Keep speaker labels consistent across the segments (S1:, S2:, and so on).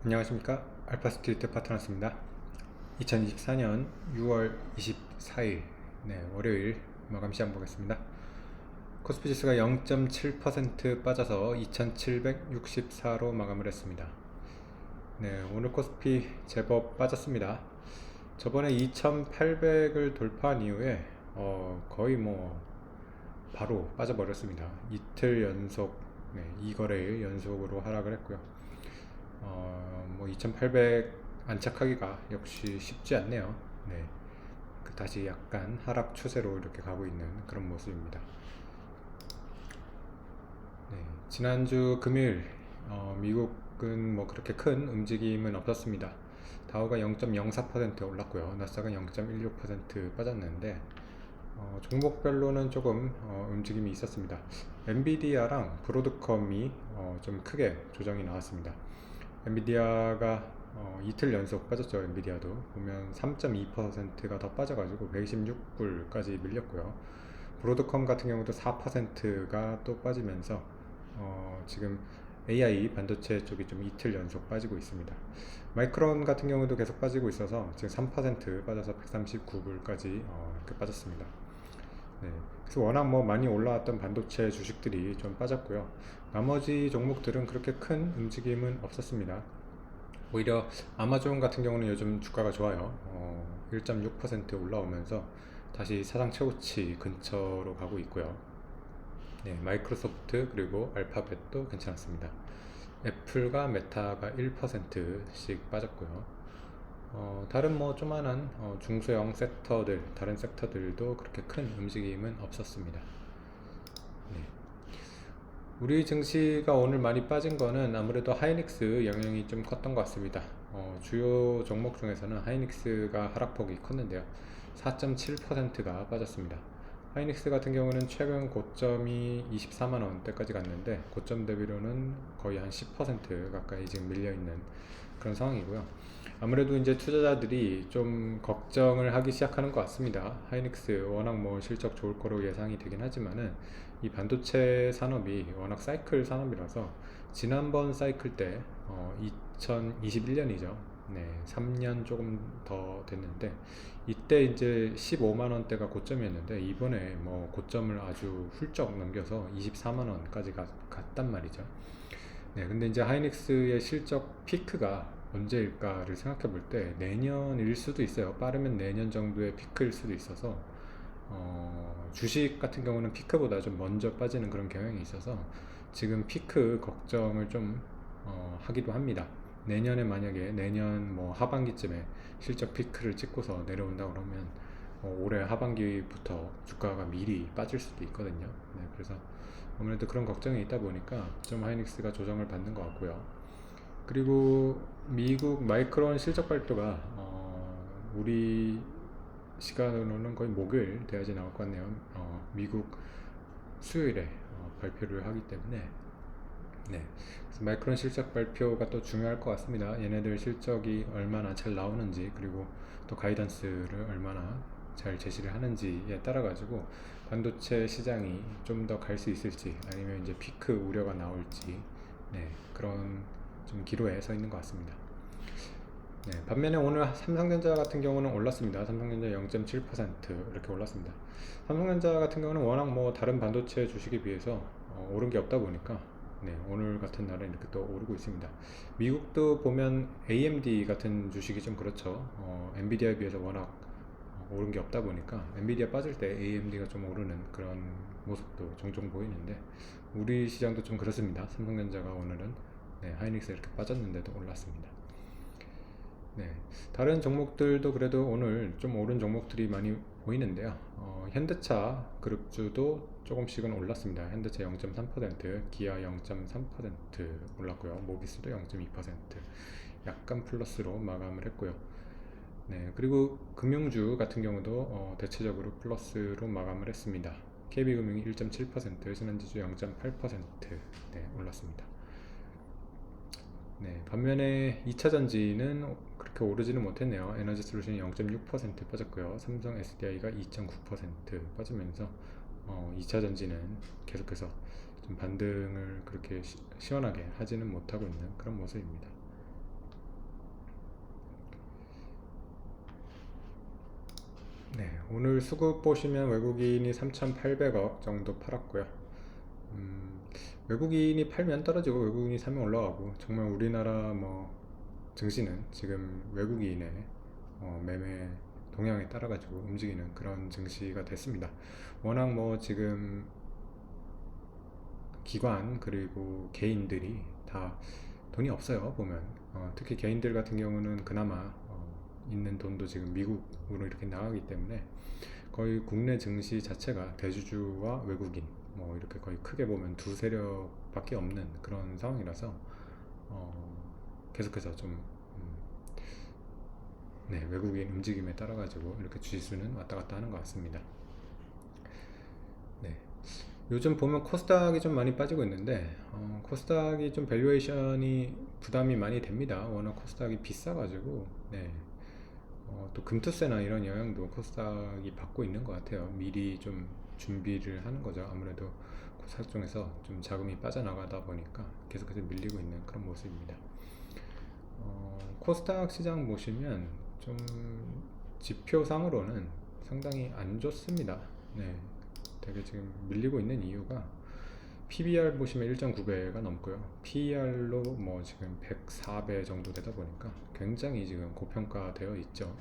S1: 안녕하십니까, 알파스트리트 파트너스입니다. 2024년 6월 24일 월요일 마감 시장 보겠습니다. 코스피 지수가 0.7% 빠져서 2764로 마감을 했습니다. 오늘 코스피 제법 빠졌습니다. 저번에 2800을 돌파한 이후에 거의 바로 빠져버렸습니다. 이틀 연속 2거래일 연속으로 하락을 했고요. 2800 안착하기가 역시 쉽지 않네요. 다시 약간 하락 추세로 이렇게 가고 있는 그런 모습입니다. 지난주 금요일 미국은 그렇게 큰 움직임은 없었습니다. 다우가 0.04% 올랐고요. 나스닥은 0.16% 빠졌는데 종목별로는 조금 움직임이 있었습니다. 엔비디아랑 브로드컴이 좀 크게 조정이 나왔습니다. 엔비디아가 이틀 연속 빠졌죠. 엔비디아도 보면 3.2%가 더 빠져가지고 126불까지 밀렸고요. 브로드컴 같은 경우도 4%가 또 빠지면서 지금 AI 반도체 쪽이 좀 이틀 연속 빠지고 있습니다. 마이크론 같은 경우도 계속 빠지고 있어서 지금 3% 빠져서 139불까지 이렇게 빠졌습니다. 그래서 워낙 많이 올라왔던 반도체 주식들이 좀 빠졌고요. 나머지 종목들은 그렇게 큰 움직임은 없었습니다. 오히려 아마존 같은 경우는 요즘 주가가 좋아요. 1.6% 올라오면서 다시 사상 최고치 근처로 가고 있고요. 마이크로소프트 그리고 알파벳도 괜찮았습니다. 애플과 메타가 1%씩 빠졌고요. 다른 조만한 중소형 섹터들, 다른 섹터들도 그렇게 큰 움직임은 없었습니다. 우리 증시가 오늘 많이 빠진 거는 아무래도 하이닉스 영향이 좀 컸던 것 같습니다. 주요 종목 중에서는 하이닉스가 하락폭이 컸는데요. 4.7%가 빠졌습니다. 하이닉스 같은 경우는 최근 고점이 24만원대까지 갔는데 고점 대비로는 거의 한 10% 가까이 지금 밀려있는 그런 상황이고요. 아무래도 이제 투자자들이 좀 걱정을 하기 시작하는 것 같습니다. 하이닉스 워낙 실적 좋을 거로 예상이 되긴 하지만은 이 반도체 산업이 워낙 사이클 산업이라서 지난번 사이클 때 2021년이죠. 3년 조금 더 됐는데 이때 이제 15만 원대가 고점이었는데 이번에 고점을 아주 훌쩍 넘겨서 24만 원까지 갔단 말이죠. 근데 이제 하이닉스의 실적 피크가 언제일까를 생각해 볼 때 내년일 수도 있어요. 빠르면 내년 정도의 피크일 수도 있어서 주식 같은 경우는 피크보다 좀 먼저 빠지는 그런 경향이 있어서 지금 피크 걱정을 좀 하기도 합니다. 내년에 만약에 내년 하반기쯤에 실적 피크를 찍고서 내려온다 그러면 올해 하반기부터 주가가 미리 빠질 수도 있거든요. 그래서 아무래도 그런 걱정이 있다 보니까 좀 하이닉스가 조정을 받는 것 같고요. 그리고 미국 마이크론 실적 발표가 우리 시간으로는 거의 목요일 돼야지 나올 것 같네요. 미국 수요일에 발표를 하기 때문에 그래서 마이크론 실적 발표가 또 중요할 것 같습니다. 얘네들 실적이 얼마나 잘 나오는지 그리고 또 가이던스를 얼마나 잘 제시를 하는지에 따라 가지고 반도체 시장이 좀 더 갈 수 있을지 아니면 이제 피크 우려가 나올지 그런 좀 기로에 서 있는 것 같습니다. 반면에 오늘 삼성전자 같은 경우는 올랐습니다. 삼성전자 0.7% 이렇게 올랐습니다. 삼성전자 같은 경우는 워낙 다른 반도체 주식에 비해서 오른 게 없다 보니까 오늘 같은 날은 이렇게 또 오르고 있습니다. 미국도 보면 AMD 같은 주식이 좀 그렇죠. 엔비디아에 비해서 워낙 오른 게 없다 보니까 엔비디아 빠질 때 AMD가 좀 오르는 그런 모습도 종종 보이는데 우리 시장도 좀 그렇습니다. 삼성전자가 오늘은 하이닉스 이렇게 빠졌는데도 올랐습니다. 다른 종목들도 그래도 오늘 좀 오른 종목들이 많이 보이는데요. 현대차 그룹주도 조금씩은 올랐습니다. 현대차 0.3%, 기아 0.3% 올랐고요. 모비스도 0.2% 약간 플러스로 마감을 했고요. 그리고 금융주 같은 경우도 대체적으로 플러스로 마감을 했습니다. KB금융이 1.7%, 신한지주 0.8% 올랐습니다. 반면에 2차전지는 그렇게 오르지는 못했네요. 에너지솔루션이 0.6% 빠졌고요. 삼성 SDI가 2.9% 빠지면서 2차전지는 계속해서 좀 반등을 그렇게 시원하게 하지는 못하고 있는 그런 모습입니다. 네, 오늘 수급 보시면 외국인이 3,800억 정도 팔았고요. 음, 외국인이 팔면 떨어지고 외국인이 사면 올라가고 정말 우리나라 뭐 증시는 지금 외국인의 매매 동향에 따라 가지고 움직이는 그런 증시가 됐습니다. 워낙 뭐 지금 기관 그리고 개인들이 다 돈이 없어요 보면. 특히 개인들 같은 경우는 그나마 있는 돈도 지금 미국으로 이렇게 나가기 때문에 거의 국내 증시 자체가 대주주와 외국인 뭐 이렇게 거의 크게 보면 두 세력밖에 없는 그런 상황이라서 계속해서 좀 네, 외국인 움직임에 따라 가지고 이렇게 지수는 왔다 갔다 하는 것 같습니다. 네. 요즘 보면 코스닥이 좀 많이 빠지고 있는데 코스닥이 좀 밸류에이션이 부담이 많이 됩니다. 워낙 코스닥이 비싸가지고 네. 또 금투세나 이런 영향도 코스닥이 받고 있는 것 같아요. 미리 좀 준비를 하는 거죠. 아무래도 코스닥 중에서 좀 자금이 빠져나가다 보니까 계속해서 밀리고 있는 그런 모습입니다. 코스닥 시장 보시면 좀 지표상으로는 상당히 안 좋습니다. 네, 되게 지금 밀리고 있는 이유가 PBR 보시면 1.9배가 넘고요. PER로 뭐 지금 104배 정도 되다 보니까 굉장히 지금 고평가되어 있죠.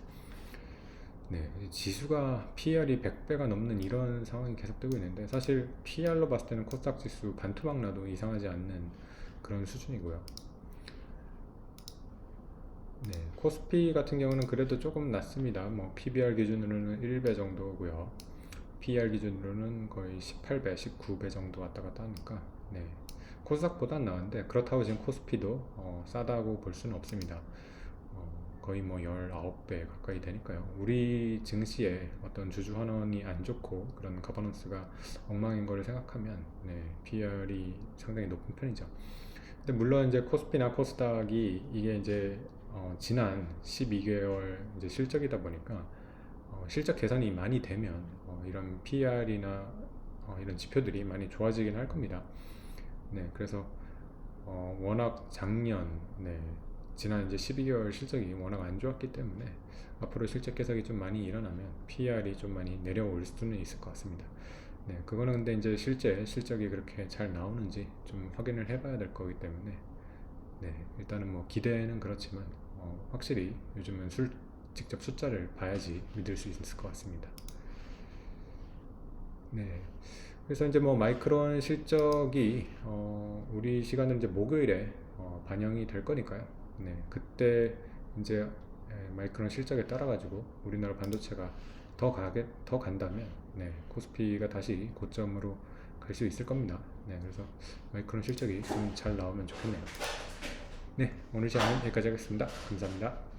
S1: 네, 지수가 PER이 100배가 넘는 이런 상황이 계속되고 있는데 사실 PER로 봤을 때는 코스닥 지수 반토막 나도 이상하지 않는 그런 수준이고요. 네, 코스피 같은 경우는 그래도 조금 낮습니다. 뭐 PBR 기준으로는 1배 정도고요. PER 기준으로는 거의 18배, 19배 정도 왔다 갔다 하니까 네, 코스닥보단 나은데 그렇다고 지금 코스피도 싸다고 볼 수는 없습니다. 거의 뭐 19배 가까이 되니까요. 우리 증시에 어떤 주주 환원이 안 좋고 그런 가버넌스가 엉망인 거를 생각하면 네, PER이 상당히 높은 편이죠. 근데 물론 이제 코스피나 코스닥이 이게 이제 지난 12개월 이제 실적이다 보니까 실적 개선이 많이 되면 이런 PER이나 이런 지표들이 많이 좋아지긴 할 겁니다. 네, 그래서 워낙 작년, 네, 지난 이제 12개월 실적이 워낙 안 좋았기 때문에 앞으로 실적 개선이 좀 많이 일어나면 PER이 좀 많이 내려올 수는 있을 것 같습니다. 네, 그거는 근데 이제 실제 실적이 그렇게 잘 나오는지 좀 확인을 해봐야 될 거기 때문에 네, 일단은 뭐 기대는 그렇지만 확실히 요즘은 직접 숫자를 봐야지 믿을 수 있을 것 같습니다. 네. 그래서 이제 뭐 마이크론 실적이 우리 시간은 이제 목요일에 반영이 될 거니까요. 네. 그때 이제 마이크론 실적에 따라 가지고 우리나라 반도체가 더 간다면 네. 코스피가 다시 고점으로 갈 수 있을 겁니다. 네. 그래서 마이크론 실적이 좀 잘 나오면 좋겠네요. 네. 오늘 시간은 여기까지 하겠습니다. 감사합니다.